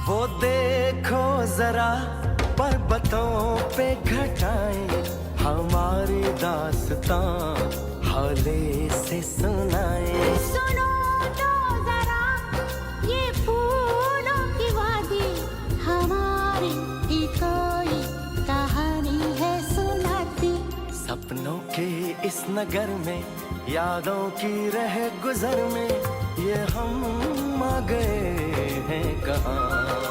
वो देखो जरा पर्वतों पे घटाएं, हमारी दास्तां हौले से सुनाएं। सुनो तो जरा ये फूलों की वादी, हमारी ही कोई कहानी है सुनाती। सपनों के इस नगर में, यादों की रह गुजर में, ये हम आ गए हैं कहाँ।